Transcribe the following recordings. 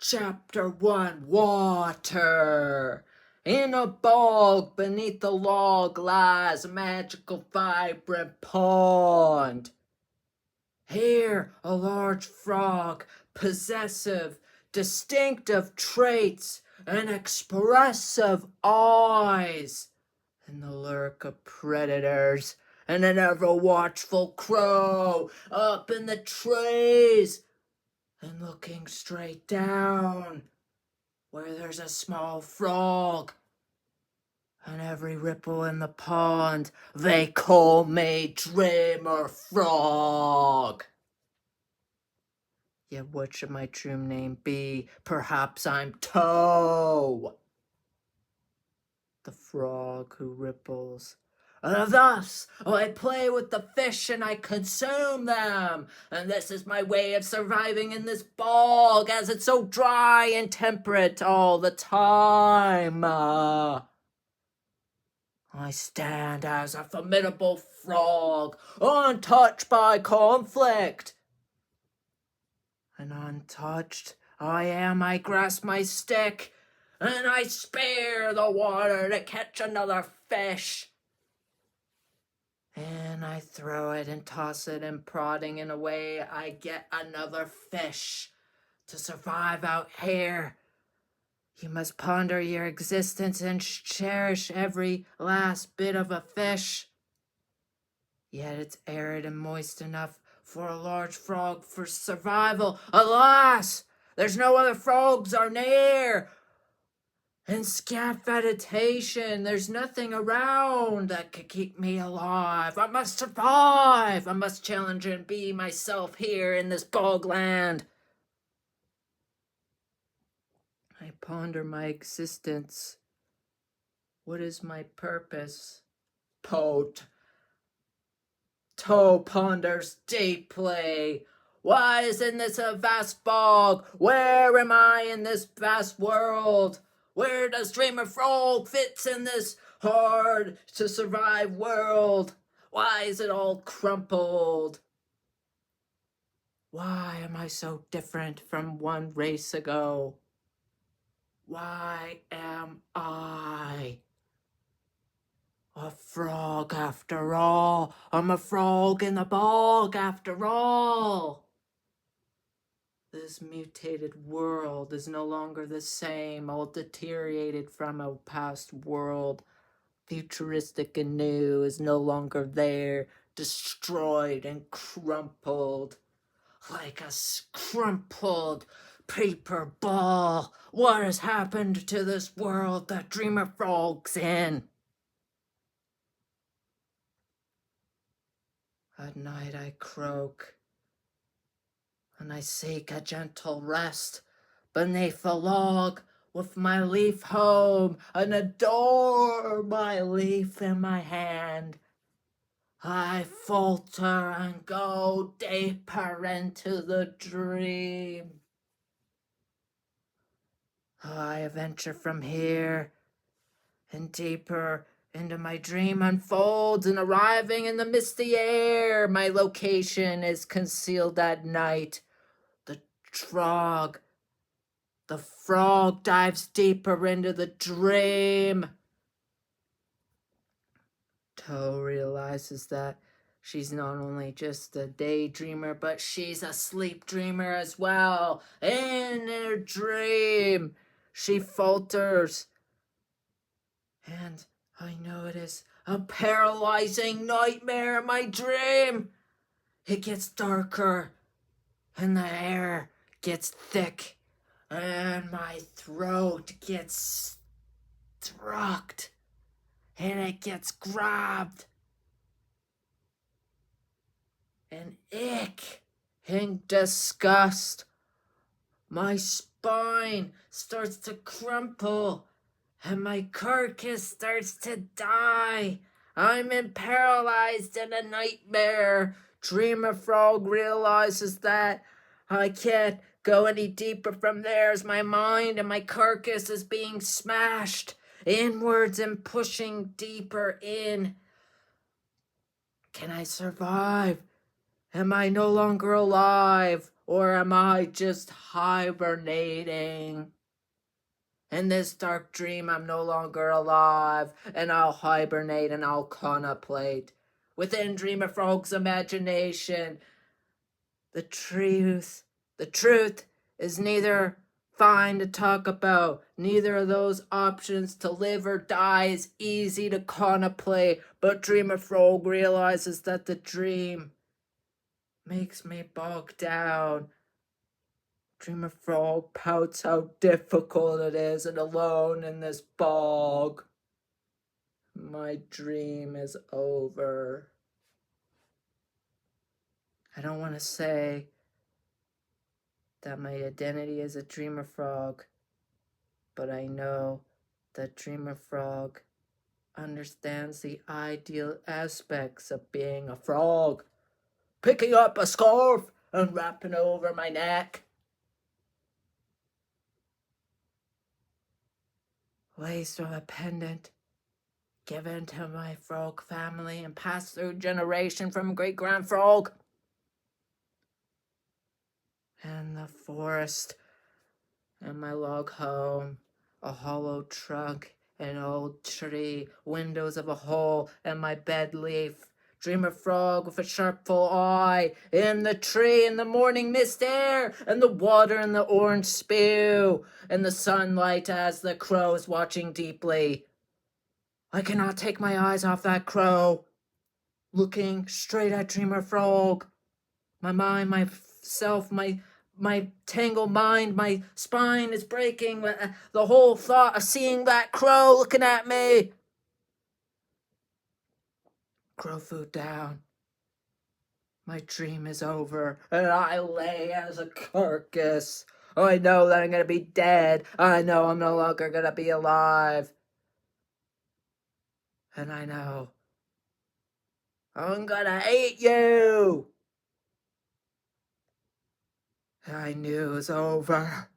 Chapter 1 Water. In a bog beneath the log lies a magical vibrant pond. Here a large frog, possessive, distinctive traits, and expressive eyes, and the lurk of predators, and an ever-watchful crow up in the trees, and looking straight down, where there's a small frog. And every ripple in the pond, they call me Dreamer Frog. Yet what should my true name be? Perhaps I'm Toe, the frog who ripples. Thus, I play with the fish and I consume them. And this is my way of surviving in this bog, as it's so dry and temperate all the time. I stand as a formidable frog, untouched by conflict. And untouched I grasp my stick, and I spear the water to catch another fish. And I throw it and toss it, and prodding in a way I get another fish. To survive out here, you must ponder your existence and cherish every last bit of a fish. Yet it's arid and moist enough for a large frog for survival. Alas, there's no other frogs are near. In scat vegetation, there's nothing around that could keep me alive. I must survive. I must challenge and be myself here in this bogland. I ponder my existence. What is my purpose? Toe ponders deeply. Why isn't this a vast bog? Where am I in this vast world? Where does Dreamer Frog fits in this hard to survive world? Why is it all crumpled? Why am I so different from one race ago? Why am I a frog after all? I'm a frog in the bog after all. This mutated world is no longer the same, all deteriorated from a past world. Futuristic and new is no longer there, destroyed and crumpled. Like a crumpled paper ball. What has happened to this world that Dreamer Frog's in? At night I croak, and I seek a gentle rest beneath a log with my leaf home, and adore my leaf in my hand. I falter and go deeper into the dream. I venture from here and deeper into my dream unfolds, and arriving in the misty air, my location is concealed at night. The frog dives deeper into the dream. Toe realizes that she's not only just a daydreamer, but she's a sleep dreamer as well. In her dream, she falters. And I know it is a paralyzing nightmare in my dream. It gets darker, and the air gets thick, and my throat gets struck, and it gets grabbed. And ick and disgust. My spine starts to crumple, and my carcass starts to die. I'm paralyzed in a nightmare. Dreamer Frog realizes that I can't go any deeper from there, as my mind and my carcass is being smashed inwards and pushing deeper in. Can I survive? Am I no longer alive? Or am I just hibernating? In this dark dream, I'm no longer alive, and I'll hibernate and I'll contemplate. Within Dreamer Frog's imagination, the truth is neither fine to talk about. Neither of those options, to live or die, is easy to contemplate. But Dreamer Frog realizes that the dream makes me bog down. Dreamer Frog pouts how difficult it is and alone in this bog. My dream is over. I don't want to say that my identity is a Dreamer Frog, but I know that Dreamer Frog understands the ideal aspects of being a frog. Picking up a scarf and wrapping it over my neck. Laced with a pendant given to my frog family and passed through generation from great-grand frog. And the forest and my log home, a hollow trunk, an old tree, windows of a hole, and my bed leaf. Dreamer Frog with a sharp full eye, in the tree, in the morning mist air, and the water and the orange spew, and the sunlight as the crow is watching deeply. I cannot take my eyes off that crow, looking straight at Dreamer Frog. My mind, myself, my tangled mind, my spine is breaking. The whole thought of seeing that crow looking at me. Crow food down. My dream is over, and I lay as a carcass. Oh, I know that I'm gonna be dead. I know I'm no longer gonna be alive. And I know I'm gonna eat you. I knew it was over.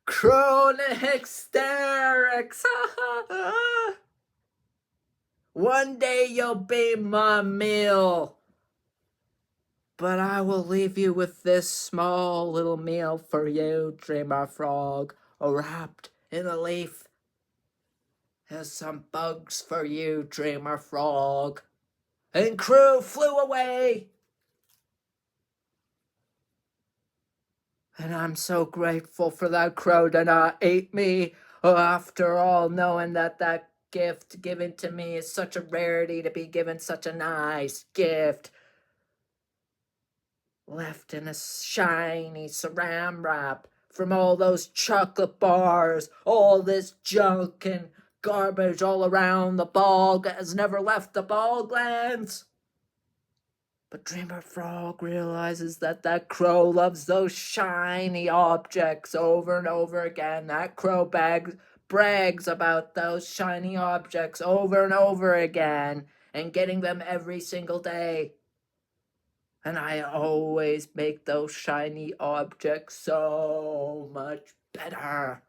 Chronic hysterics. One day you'll be my meal. But I will leave you with this small little meal for you, Dreamer Frog, wrapped in a leaf. Here's some bugs for you, Dreamer Frog. And Crew flew away. And I'm so grateful for that crow to not eat me. After all, knowing that that gift given to me is such a rarity, to be given such a nice gift. Left in a shiny saran wrap from all those chocolate bars, all this junk and garbage all around the bog that has never left the boglands. But Dreamer Frog realizes that that crow loves those shiny objects over and over again. That crow brags about those shiny objects over and over again and getting them every single day. And I always make those shiny objects so much better.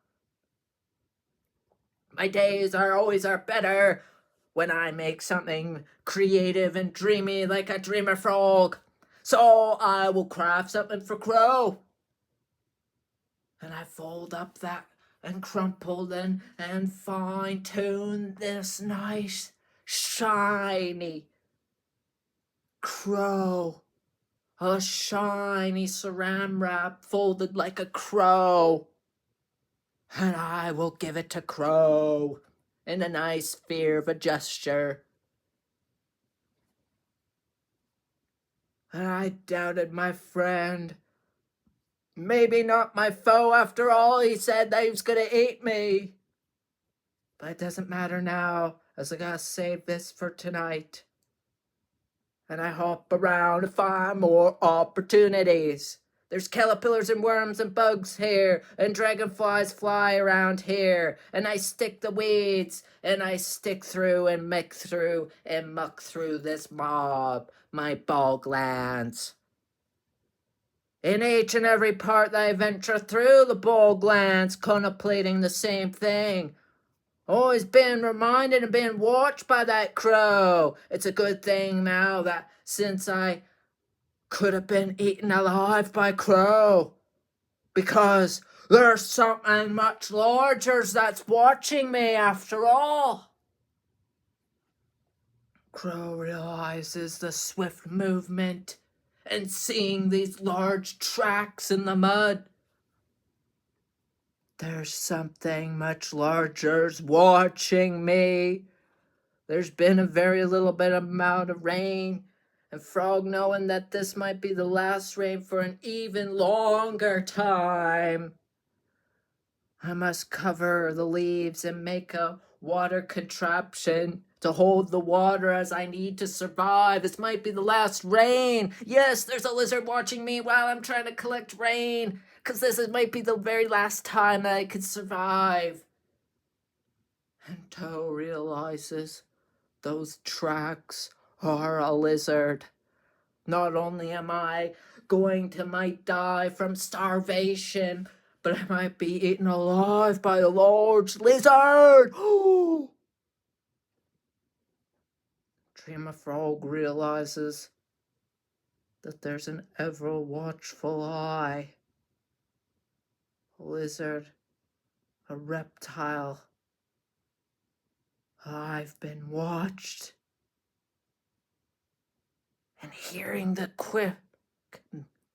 My days always are better when I make something creative and dreamy like a Dreamer Frog. So I will craft something for Crow. And I fold up that and crumpled and fine-tune this nice, shiny crow. A shiny saran wrap folded like a crow. And I will give it to Crow in a nice fear of a gesture. And I doubted my friend. Maybe not my foe after all. He said that he was gonna eat me. But it doesn't matter now, as I gotta save this for tonight. And I hop around to find more opportunities. There's caterpillars and worms and bugs here, and dragonflies fly around here, and I stick the weeds, and I stick through and muck through this mob, my boglands. In each and every part that I venture through the boglands, contemplating the same thing. Always been reminded and being watched by that crow. It's a good thing now that since I could have been eaten alive by Crow. Because there's something much larger that's watching me after all. Crow realizes the swift movement and seeing these large tracks in the mud. There's something much larger's watching me. There's been a very little bit amount of rain, and Frog, knowing that this might be the last rain for an even longer time, I must cover the leaves and make a water contraption to hold the water as I need to survive. This might be the last rain. Yes, there's a lizard watching me while I'm trying to collect rain, because might be the very last time I could survive. And Toe realizes those tracks are a lizard. Not only am I might die from starvation, but I might be eaten alive by a large lizard. Dreamer Frog realizes that there's an ever watchful eye. A lizard, a reptile. I've been watched. And hearing the quick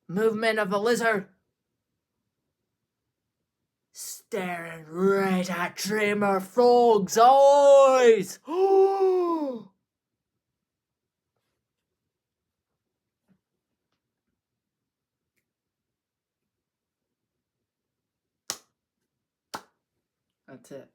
movement of a lizard, staring right at Dreamer Frog's eyes. That's it.